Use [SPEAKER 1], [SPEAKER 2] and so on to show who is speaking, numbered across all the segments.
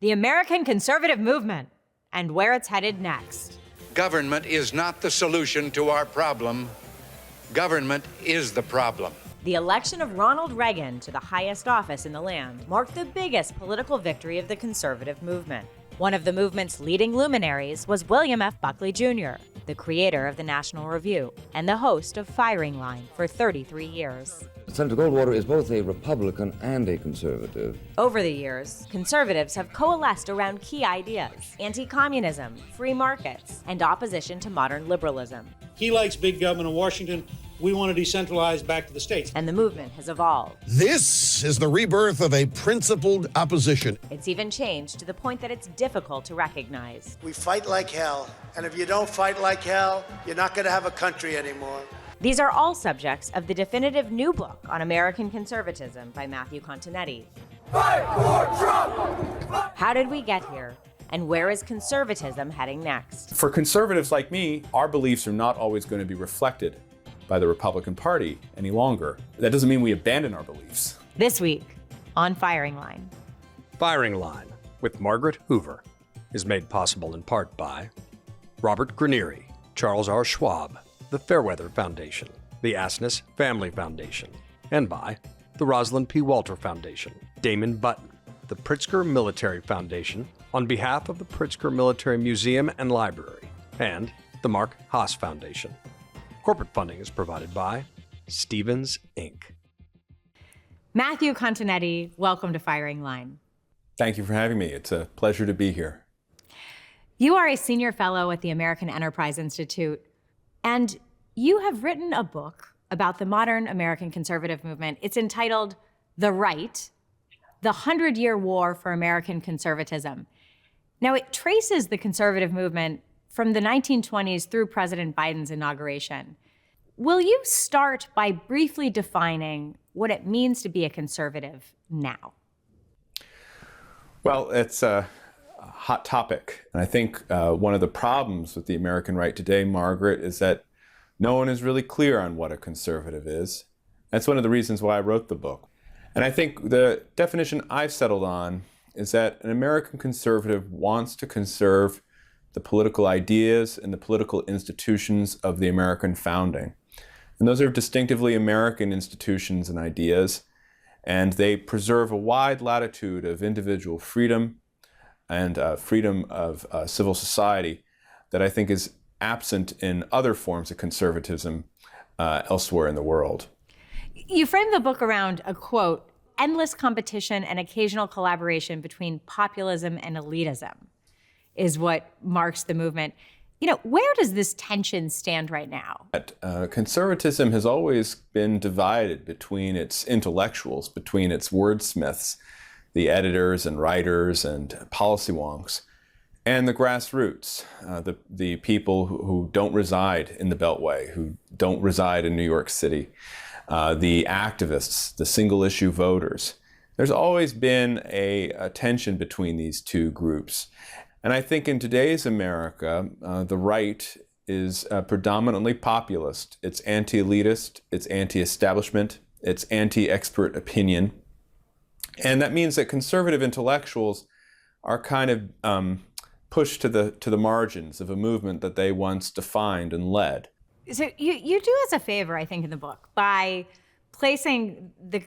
[SPEAKER 1] the American conservative movement, and where it's headed next.
[SPEAKER 2] Government is not the solution to our problem. Government is the problem.
[SPEAKER 1] The election of Ronald Reagan to the highest office in the land marked the biggest political victory of the conservative movement. One of the movement's leading luminaries was William F. Buckley Jr., the creator of the National Review and the host of Firing Line for 33 years.
[SPEAKER 3] Senator Goldwater is both a Republican and a conservative.
[SPEAKER 1] Over the years, conservatives have coalesced around key ideas: anti-communism, free markets, and opposition to modern liberalism.
[SPEAKER 4] He likes big government in Washington. We want to decentralize back to the states.
[SPEAKER 1] And the movement has evolved.
[SPEAKER 5] This is the rebirth of a principled opposition.
[SPEAKER 1] It's even changed to the point that it's difficult to recognize.
[SPEAKER 6] We fight like hell, and if you don't fight like hell, you're not going to have a country anymore.
[SPEAKER 1] These are all subjects of the definitive new book on American conservatism by Matthew Continetti.
[SPEAKER 7] Fight for Trump!
[SPEAKER 1] How did we get here? And where is conservatism heading next?
[SPEAKER 8] For conservatives like me, our beliefs are not always going to be reflected by the Republican Party any longer. That doesn't mean we abandon our beliefs.
[SPEAKER 1] This week on Firing Line.
[SPEAKER 9] Firing Line with Margaret Hoover is made possible in part by Robert Granieri, Charles R. Schwab, the Fairweather Foundation, the Asness Family Foundation, and by the Rosalind P. Walter Foundation, Damon Button, the Pritzker Military Foundation, on behalf of the Pritzker Military Museum and Library, and the Mark Haas Foundation. Corporate funding is provided by Stevens, Inc.
[SPEAKER 1] Matthew Continetti, welcome to Firing Line.
[SPEAKER 8] Thank you for having me. It's a pleasure to be here.
[SPEAKER 1] You are a senior fellow at the American Enterprise Institute, and you have written a book about the modern American conservative movement. It's entitled The Right, The 100-Year War for American Conservatism. Now, it traces the conservative movement from the 1920s through President Biden's inauguration. Will you start by briefly defining what it means to be a conservative now?
[SPEAKER 8] Well, it's a hot topic. And I think one of the problems with the American right today, Margaret, is that no one is really clear on what a conservative is. That's one of the reasons why I wrote the book. And I think the definition I've settled on is that an American conservative wants to conserve the political ideas and the political institutions of the American founding. And those are distinctively American institutions and ideas, and they preserve a wide latitude of individual freedom and freedom of civil society that I think is absent in other forms of conservatism elsewhere in the world.
[SPEAKER 1] You frame the book around a quote, endless competition and occasional collaboration between populism and elitism is what marks the movement. You know, where does this tension stand right now?
[SPEAKER 8] Conservatism has always been divided between its intellectuals, between its wordsmiths, the editors and writers and policy wonks, and the grassroots, the people who don't reside in the Beltway, who don't reside in New York City, the activists, the single-issue voters. There's always been a tension between these two groups. And I think in today's America, the right is predominantly populist. It's anti-elitist, it's anti-establishment, it's anti-expert opinion. And that means that conservative intellectuals are kind of pushed to the margins of a movement that they once defined and led.
[SPEAKER 1] So you do us a favor, I think, in the book by placing the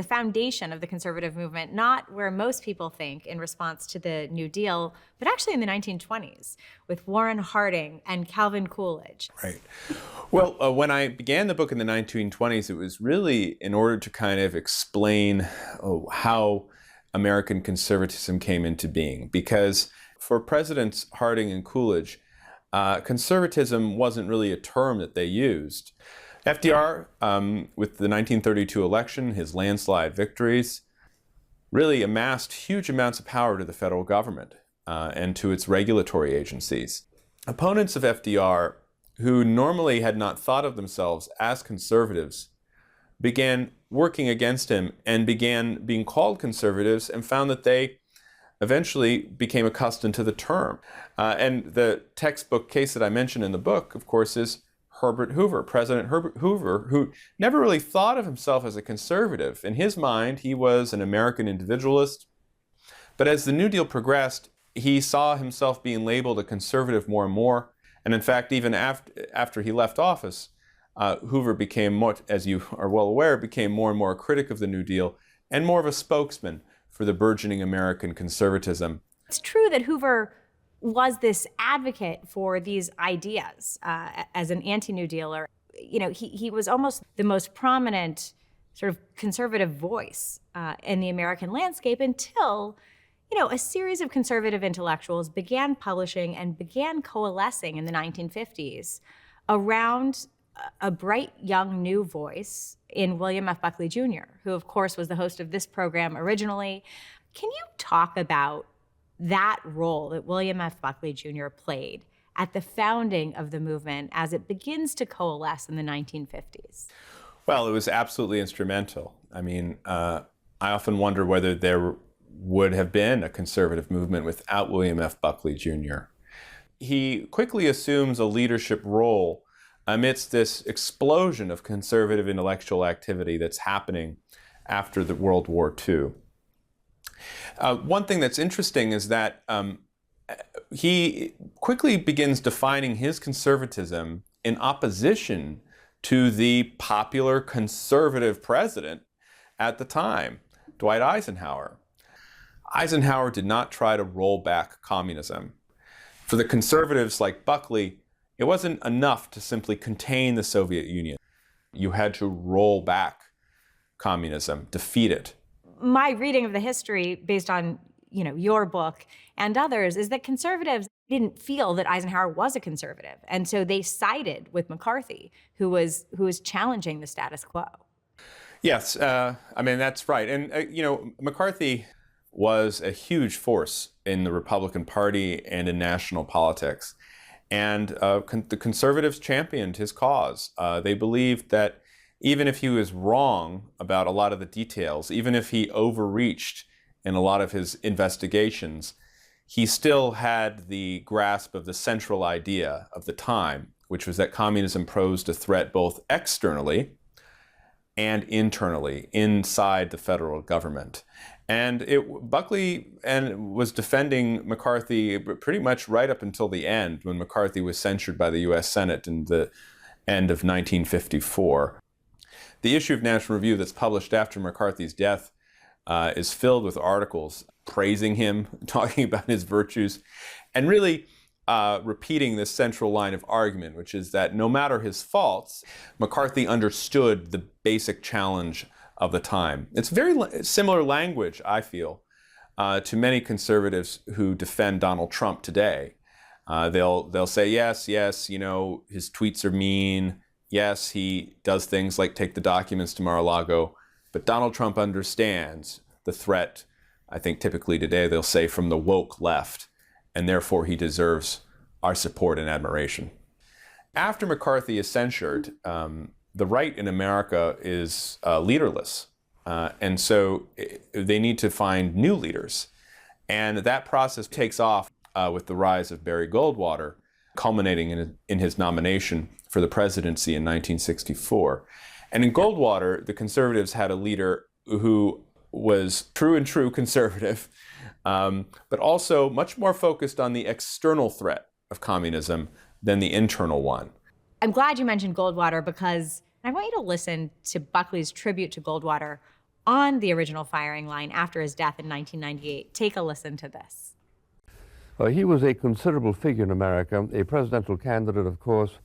[SPEAKER 1] foundation of the conservative movement, not where most people think in response to the New Deal, but actually in the 1920s with Warren Harding and Calvin Coolidge.
[SPEAKER 8] Right. Well, when I began the book in the 1920s, it was really in order to kind of explain how American conservatism came into being. Because for Presidents Harding and Coolidge, conservatism wasn't really a term that they used. FDR, with the 1932 election, his landslide victories, really amassed huge amounts of power to the federal government and to its regulatory agencies. Opponents of FDR, who normally had not thought of themselves as conservatives, began working against him and began being called conservatives and found that they eventually became accustomed to the term. And the textbook case that I mentioned in the book, of course, is Herbert Hoover, President Herbert Hoover, who never really thought of himself as a conservative. In his mind, he was an American individualist, But as the New Deal progressed, he saw himself being labeled a conservative more and more. And in fact, even after he left office, Hoover became more, as you are well aware, became more and more a critic of the New Deal and more of a spokesman for the burgeoning American conservatism.
[SPEAKER 1] It's true that Hoover was this advocate for these ideas as an anti-New Dealer. You know, he was almost the most prominent sort of conservative voice in the American landscape until, you know, a series of conservative intellectuals began publishing and began coalescing in the 1950s around a bright young new voice in William F. Buckley Jr., who of course was the host of this program originally. Can you talk about that role that William F. Buckley Jr. played at the founding of the movement as it begins to coalesce in the 1950s?
[SPEAKER 8] Well, it was absolutely instrumental. I mean, I often wonder whether there would have been a conservative movement without William F. Buckley Jr. He quickly assumes a leadership role amidst this explosion of conservative intellectual activity that's happening after the World War II. One thing that's interesting is that he quickly begins defining his conservatism in opposition to the popular conservative president at the time, Dwight Eisenhower. Eisenhower did not try to roll back communism. For the conservatives like Buckley, it wasn't enough to simply contain the Soviet Union. You had to roll back communism, defeat it.
[SPEAKER 1] My reading of the history, based on, you know, your book and others, is that conservatives didn't feel that Eisenhower was a conservative, and so they sided with McCarthy, who was challenging the status quo.
[SPEAKER 8] Yes, I mean, that's right. And, you know, McCarthy was a huge force in the Republican Party and in national politics. And the conservatives championed his cause. They believed that even if he was wrong about a lot of the details, even if he overreached in a lot of his investigations, he still had the grasp of the central idea of the time, which was that communism posed a threat both externally and internally, inside the federal government. And Buckley was defending McCarthy pretty much right up until the end, when McCarthy was censured by the U.S. Senate in the end of 1954. The issue of National Review that's published after McCarthy's death is filled with articles praising him, talking about his virtues, and really repeating this central line of argument, which is that no matter his faults, McCarthy understood the basic challenge of the time. It's very similar language, I feel, to many conservatives who defend Donald Trump today. They'll say, yes, you know, his tweets are mean. Yes, he does things like take the documents to Mar-a-Lago, but Donald Trump understands the threat, I think typically today they'll say, from the woke left, and therefore he deserves our support and admiration. After McCarthy is censured, the right in America is leaderless. And so they need to find new leaders. And that process takes off with the rise of Barry Goldwater, culminating in his nomination for the presidency in 1964. And in Goldwater, the conservatives had a leader who was true conservative, but also much more focused on the external threat of communism than the internal one.
[SPEAKER 1] I'm glad you mentioned Goldwater, because I want you to listen to Buckley's tribute to Goldwater on the original firing line after his death in 1998. Take a listen to this.
[SPEAKER 10] He was a considerable figure in America, a presidential candidate, of course,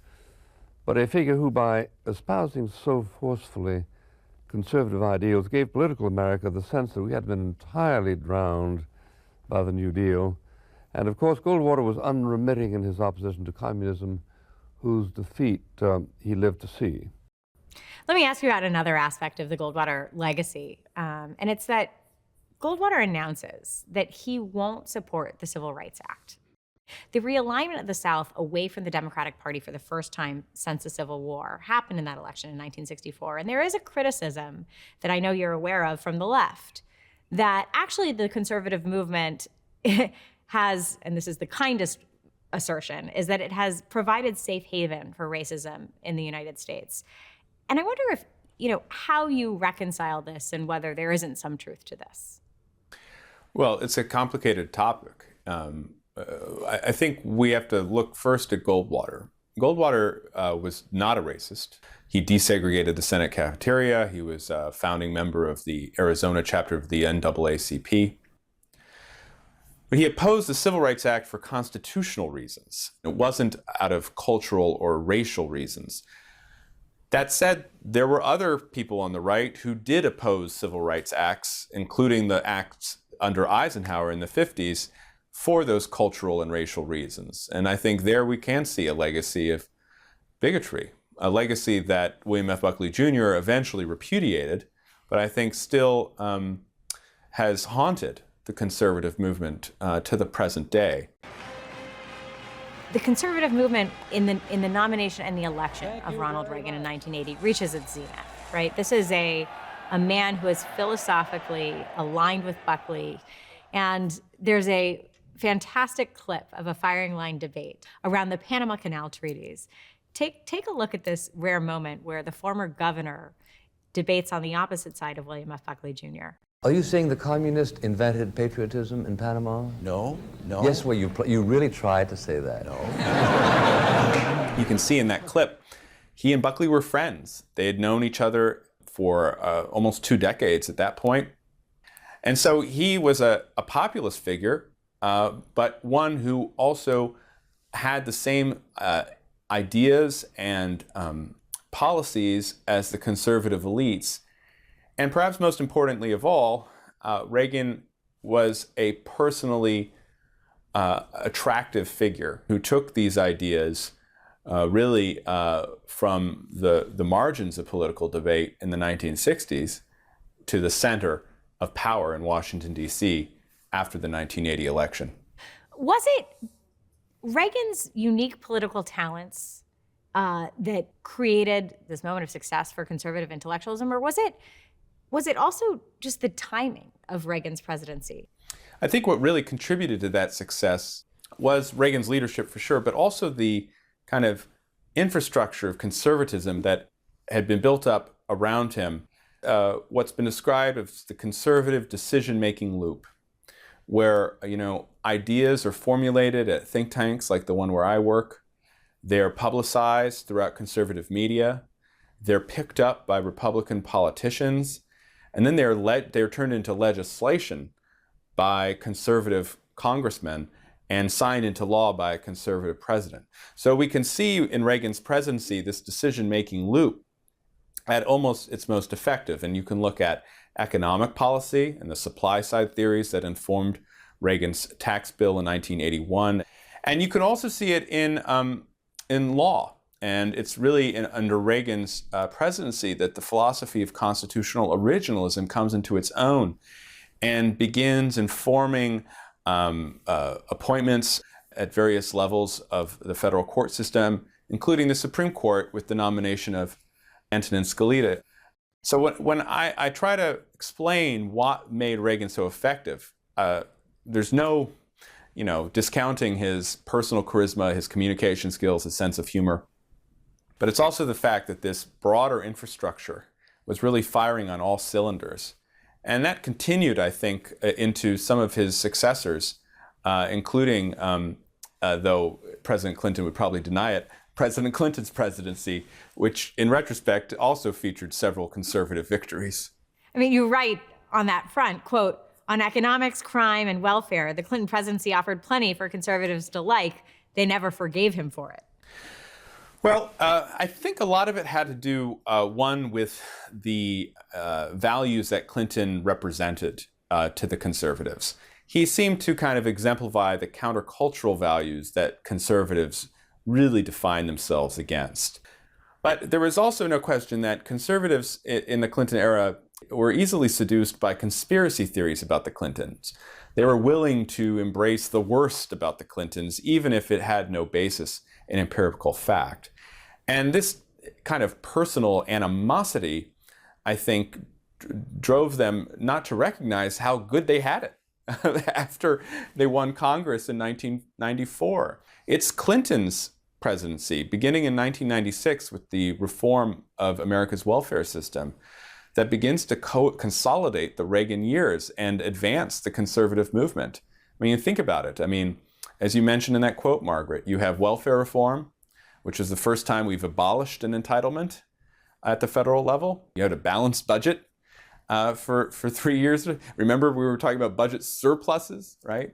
[SPEAKER 10] but a figure who, by espousing so forcefully conservative ideals, gave political America the sense that we had been entirely drowned by the New Deal. And of course, Goldwater was unremitting in his opposition to communism, whose defeat he lived to see.
[SPEAKER 1] Let me ask you about another aspect of the Goldwater legacy, and it's that Goldwater announces that he won't support the Civil Rights Act. The realignment of the South away from the Democratic Party for the first time since the Civil War happened in that election in 1964. And there is a criticism that I know you're aware of from the left that actually the conservative movement has, and this is the kindest assertion, is that it has provided safe haven for racism in the United States. And I wonder if, you know, how you reconcile this and whether there isn't some truth to this.
[SPEAKER 8] Well, it's a complicated topic. I think we have to look first at Goldwater. Goldwater was not a racist. He desegregated the Senate cafeteria. He was a founding member of the Arizona chapter of the NAACP. But he opposed the Civil Rights Act for constitutional reasons. It wasn't out of cultural or racial reasons. That said, there were other people on the right who did oppose civil rights acts, including the acts under Eisenhower in the 50s, for those cultural and racial reasons. And I think there we can see a legacy of bigotry, a legacy that William F. Buckley Jr. eventually repudiated, but I think still has haunted the conservative movement to the present day.
[SPEAKER 1] The conservative movement in the nomination and the election of Ronald Reagan in 1980 reaches its zenith, right? This is a man who is philosophically aligned with Buckley. And there's a fantastic clip of a firing line debate around the Panama Canal treaties. Take a look at this rare moment where the former governor debates on the opposite side of William F. Buckley Jr.
[SPEAKER 3] Are you saying the communists invented patriotism in Panama?
[SPEAKER 2] No.
[SPEAKER 3] Yes, well, you really tried to say that.
[SPEAKER 2] No.
[SPEAKER 8] You can see in that clip, he and Buckley were friends. They had known each other for almost 2 decades at that point. And so he was a populist figure, but one who also had the same ideas and policies as the conservative elites. And perhaps most importantly of all, Reagan was a personally attractive figure who took these ideas really from the margins of political debate in the 1960s to the center of power in Washington, D.C. after the 1980 election.
[SPEAKER 1] Was it Reagan's unique political talents that created this moment of success for conservative intellectualism, or was it also just the timing of Reagan's presidency?
[SPEAKER 8] I think what really contributed to that success was Reagan's leadership for sure, but also the kind of infrastructure of conservatism that had been built up around him. What's been described as the conservative decision-making loop, where ideas are formulated at think tanks like the one where I work. They're publicized throughout conservative media. They're picked up by Republican politicians, and then they're turned into legislation by conservative congressmen and signed into law by a conservative president. So we can see in Reagan's presidency this decision-making loop at almost its most effective. And you can look at economic policy and the supply side theories that informed Reagan's tax bill in 1981. And you can also see it in law. And it's really under Reagan's presidency that the philosophy of constitutional originalism comes into its own and begins informing appointments at various levels of the federal court system, including the Supreme Court with the nomination of Antonin Scalia. So when I try to explain what made Reagan so effective, there's no discounting his personal charisma, his communication skills, his sense of humor. But it's also the fact that this broader infrastructure was really firing on all cylinders. And that continued, I think, into some of his successors, including, though President Clinton would probably deny it, President Clinton's presidency, which in retrospect also featured several conservative victories.
[SPEAKER 1] I mean, you write on that front, quote, "On economics, crime, and welfare, the Clinton presidency offered plenty for conservatives to like. They never forgave him for it."
[SPEAKER 8] Well, I think a lot of it had to do, one, with the values that Clinton represented to the conservatives. He seemed to kind of exemplify the countercultural values that conservatives really define themselves against. But there was also no question that conservatives in the Clinton era were easily seduced by conspiracy theories about the Clintons. They were willing to embrace the worst about the Clintons, even if it had no basis in empirical fact. And this kind of personal animosity, I think, drove them not to recognize how good they had it after they won Congress in 1994. It's Clinton's presidency, beginning in 1996 with the reform of America's welfare system, that begins to consolidate the Reagan years and advance the conservative movement. I mean, think about it. I mean, as you mentioned in that quote, Margaret, you have welfare reform, which is the first time we've abolished an entitlement at the federal level. You had a balanced budget for 3 years. Remember, we were talking about budget surpluses, right?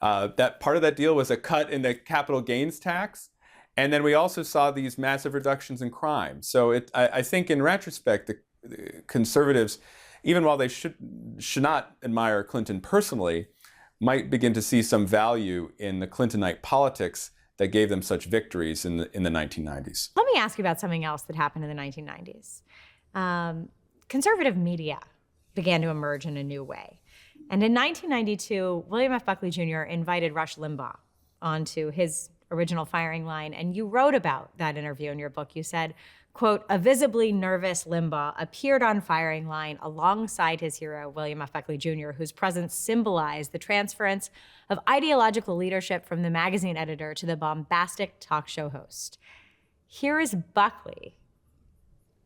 [SPEAKER 8] That part of that deal was a cut in the capital gains tax. And then we also saw these massive reductions in crime. So I think in retrospect, the conservatives, even while they should not admire Clinton personally, might begin to see some value in the Clintonite politics that gave them such victories in the 1990s.
[SPEAKER 1] Let me ask you about something else that happened in the 1990s. Conservative media began to emerge in a new way. And in 1992, William F. Buckley Jr. invited Rush Limbaugh onto his original firing line, and you wrote about that interview in your book. You said, quote, "A visibly nervous Limbaugh appeared on firing line alongside his hero, William F. Buckley Jr., whose presence symbolized the transference of ideological leadership from the magazine editor to the bombastic talk show host." Here is Buckley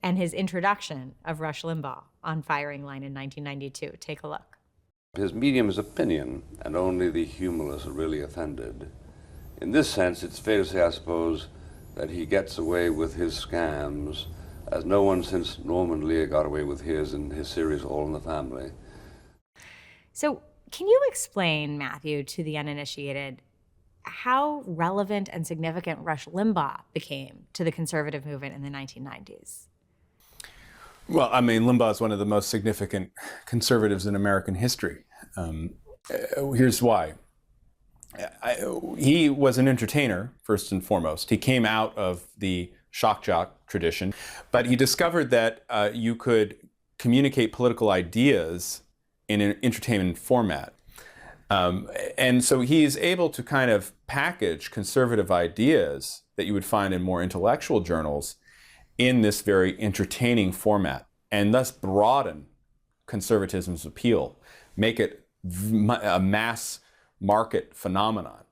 [SPEAKER 1] and his introduction of Rush Limbaugh on firing line in 1992. Take a look.
[SPEAKER 3] His medium is opinion, and only the humorless are really offended. In this sense, it's fair to say, I suppose, that he gets away with his scams as no one since Norman Lear got away with his in his series All in the Family.
[SPEAKER 1] So can you explain, Matthew, to the uninitiated, how relevant and significant Rush Limbaugh became to the conservative movement in the 1990s?
[SPEAKER 8] Well, I mean, Limbaugh is one of the most significant conservatives in American history. Here's why. He was an entertainer, first and foremost. He came out of the shock jock tradition, but he discovered that you could communicate political ideas in an entertainment format. And so he's able to kind of package conservative ideas that you would find in more intellectual journals in this very entertaining format, and thus broaden conservatism's appeal, make it a mass market phenomenon.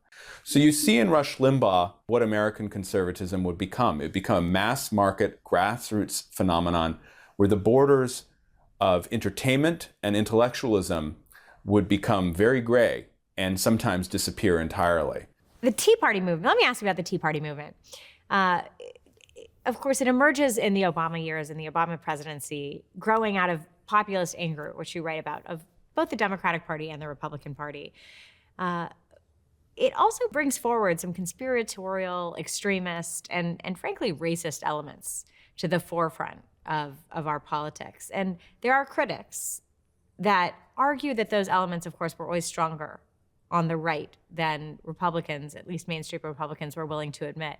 [SPEAKER 8] So you see in Rush Limbaugh what American conservatism would become. It would become a mass market, grassroots phenomenon where the borders of entertainment and intellectualism would become very gray and sometimes disappear entirely.
[SPEAKER 1] The Tea Party movement. Let me ask you about the Tea Party movement. Of course, it emerges in the Obama years, in the Obama presidency, growing out of populist anger, which you write about, of both the Democratic Party and the Republican Party. It also brings forward some conspiratorial, extremist, and frankly, racist elements to the forefront of our politics. And there are critics that argue that those elements, of course, were always stronger on the right than Republicans, at least mainstream Republicans, were willing to admit.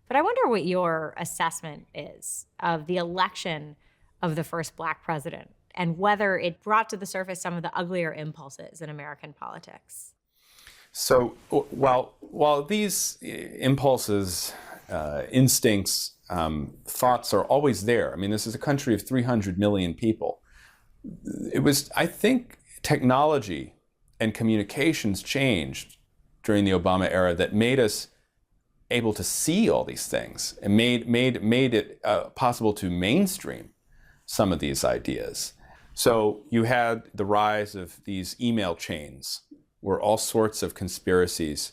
[SPEAKER 1] But I wonder what your assessment is of the election of the first Black president and whether it brought to the surface some of the uglier impulses in American politics.
[SPEAKER 8] So while these impulses, instincts, thoughts are always there, I mean, this is a country of 300 million people. It was, I think, technology and communications changed during the Obama era that made us able to see all these things and made it possible to mainstream some of these ideas. So you had the rise of these email chains where all sorts of conspiracies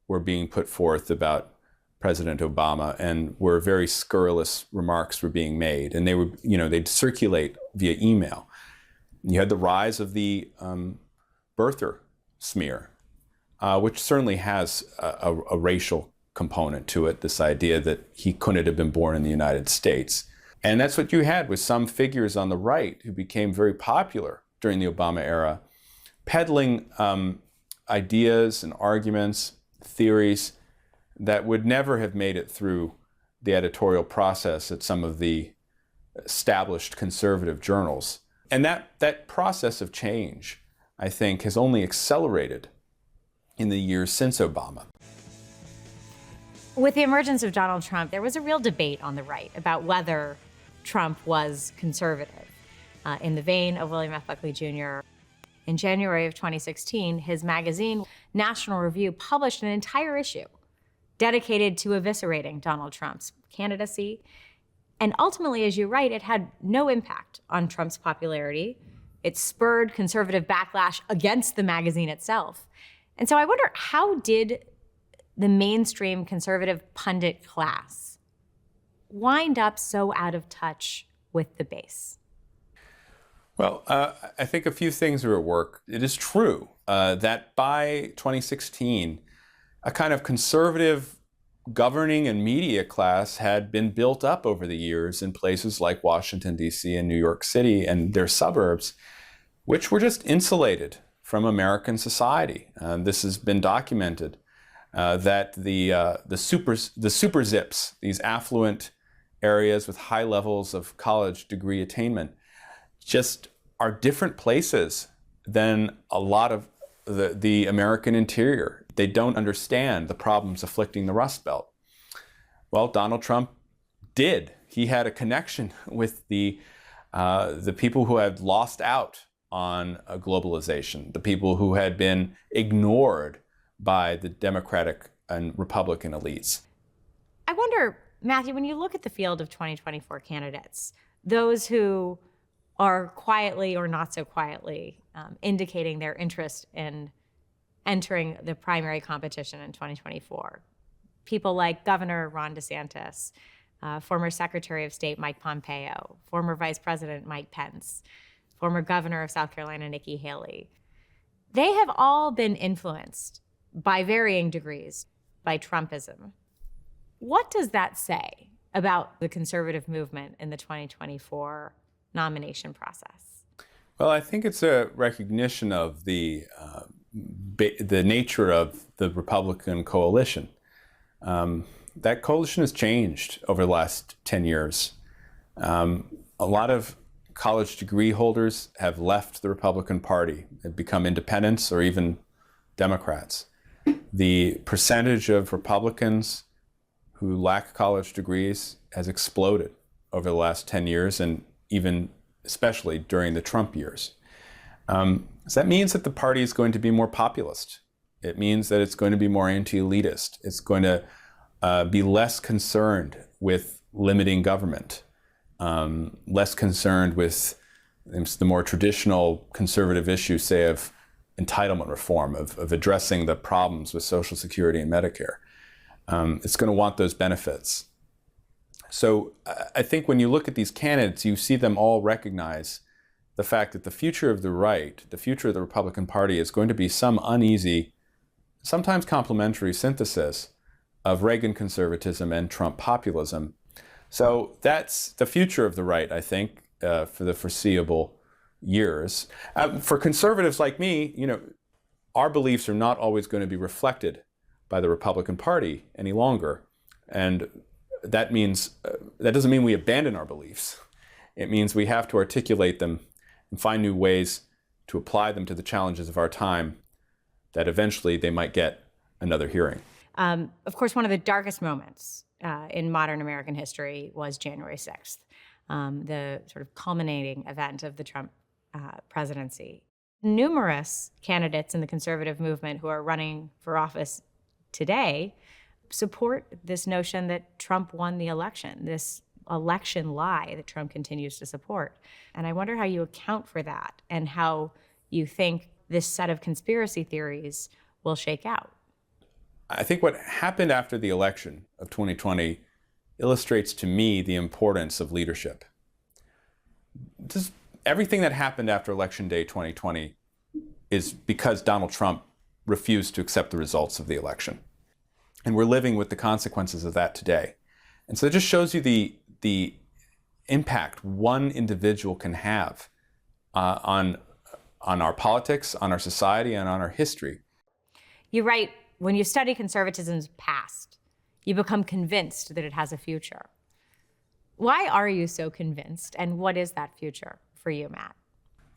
[SPEAKER 8] were being put forth about President Obama, and where very scurrilous remarks were being made, and they were, they'd circulate via email. You had the rise of the birther smear, which certainly has a racial component to it, this idea that he couldn't have been born in the United States. And that's what you had with some figures on the right who became very popular during the Obama era, peddling ideas and arguments, theories that would never have made it through the editorial process at some of the established conservative journals. And that process of change, I think, has only accelerated in the years since Obama.
[SPEAKER 1] With the emergence of Donald Trump, there was a real debate on the right about whether Trump was conservative. In the vein of William F. Buckley Jr., in January of 2016, his magazine, National Review, published an entire issue dedicated to eviscerating Donald Trump's candidacy. And ultimately, as you write, it had no impact on Trump's popularity. It spurred conservative backlash against the magazine itself. And so I wonder, how did the mainstream conservative pundit class wind up so out of touch with the base?
[SPEAKER 8] Well, I think a few things are at work. It is true that by 2016, a kind of conservative governing and media class had been built up over the years in places like Washington, D.C. and New York City and their suburbs, which were just insulated from American society. This has been documented that the super zips, these affluent areas with high levels of college degree attainment, just are different places than a lot of the American interior. They don't understand the problems afflicting the Rust Belt. Well, Donald Trump did. He had a connection with the people who had lost out on globalization, the people who had been ignored by the Democratic and Republican elites.
[SPEAKER 1] I wonder, Matthew, when you look at the field of 2024 candidates, those who are quietly or not so quietly indicating their interest in entering the primary competition in 2024. People like Governor Ron DeSantis, former Secretary of State Mike Pompeo, former Vice President Mike Pence, former Governor of South Carolina Nikki Haley. They have all been influenced by varying degrees by Trumpism. What does that say about the conservative movement in the 2024 nomination process?
[SPEAKER 8] Well, I think it's a recognition of the nature of the Republican coalition. That coalition has changed over the last 10 years. A lot of college degree holders have left the Republican Party, have become independents or even Democrats. The percentage of Republicans who lack college degrees has exploded over the last 10 years, and even especially during the Trump years. So that means that the party is going to be more populist. It means that it's going to be more anti-elitist. It's going to be less concerned with limiting government, less concerned with the more traditional conservative issues, say, of entitlement reform, of addressing the problems with Social Security and Medicare. It's going to want those benefits. So I think when you look at these candidates, you see them all recognize the fact that the future of the right, the future of the Republican Party, is going to be some uneasy, sometimes complementary synthesis of Reagan conservatism and Trump populism. So that's the future of the right, I think, for the foreseeable years. For conservatives like me, our beliefs are not always going to be reflected by the Republican Party any longer. And that means, that doesn't mean we abandon our beliefs. It means we have to articulate them and find new ways to apply them to the challenges of our time, that eventually they might get another hearing.
[SPEAKER 1] Of course, one of the darkest moments in modern American history was January 6th, the sort of culminating event of the Trump presidency. Numerous candidates in the conservative movement who are running for office today support this notion that Trump won the election, this election lie that Trump continues to support. And I wonder how you account for that and how you think this set of conspiracy theories will shake out.
[SPEAKER 8] I think what happened after the election of 2020 illustrates to me the importance of leadership. Everything that happened after Election Day 2020 is because Donald Trump refused to accept the results of the election. And we're living with the consequences of that today. And so it just shows you the impact one individual can have on our politics, on our society, and on our history.
[SPEAKER 1] You write, when you study conservatism's past, you become convinced that it has a future. Why are you so convinced, and what is that future for you, Matt?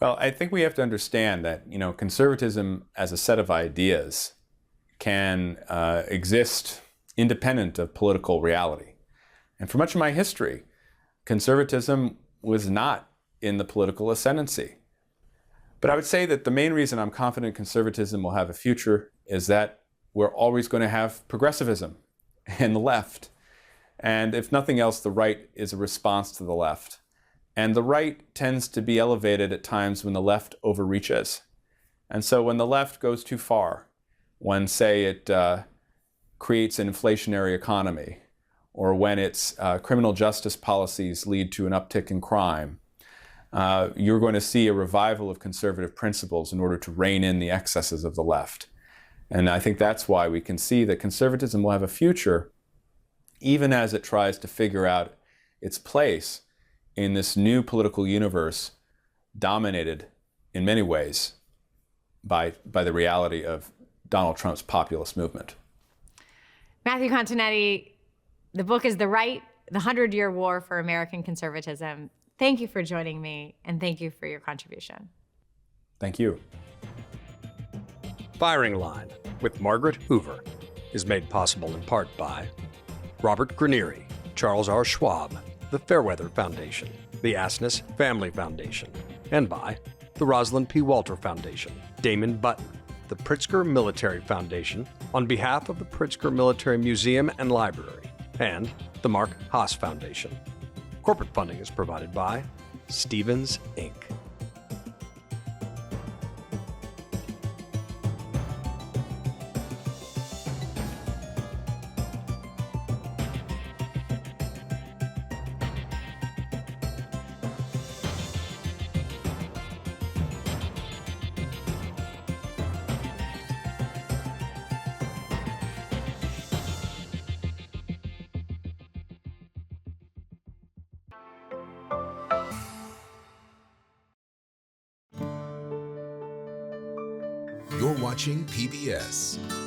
[SPEAKER 8] Well, I think we have to understand that, conservatism as a set of ideas can exist independent of political reality. And for much of my history, conservatism was not in the political ascendancy. But I would say that the main reason I'm confident conservatism will have a future is that we're always going to have progressivism and the left. And if nothing else, the right is a response to the left. And the right tends to be elevated at times when the left overreaches. And so when the left goes too far, when, say, it creates an inflationary economy, or when its criminal justice policies lead to an uptick in crime, you're going to see a revival of conservative principles in order to rein in the excesses of the left. And I think that's why we can see that conservatism will have a future, even as it tries to figure out its place in this new political universe dominated in many ways by the reality of Donald Trump's populist movement.
[SPEAKER 1] Matthew Continetti, the book is The Right, The 100-Year War for American Conservatism. Thank you for joining me, and thank you for your contribution.
[SPEAKER 8] Thank you.
[SPEAKER 9] Firing Line with Margaret Hoover is made possible in part by Robert Granieri, Charles R. Schwab, the Fairweather Foundation, the Asness Family Foundation, and by the Rosalind P. Walter Foundation, Damon Button, the Pritzker Military Foundation, on behalf of the Pritzker Military Museum and Library, and the Mark Haas Foundation. Corporate funding is provided by Stevens, Inc.
[SPEAKER 11] You're watching PBS.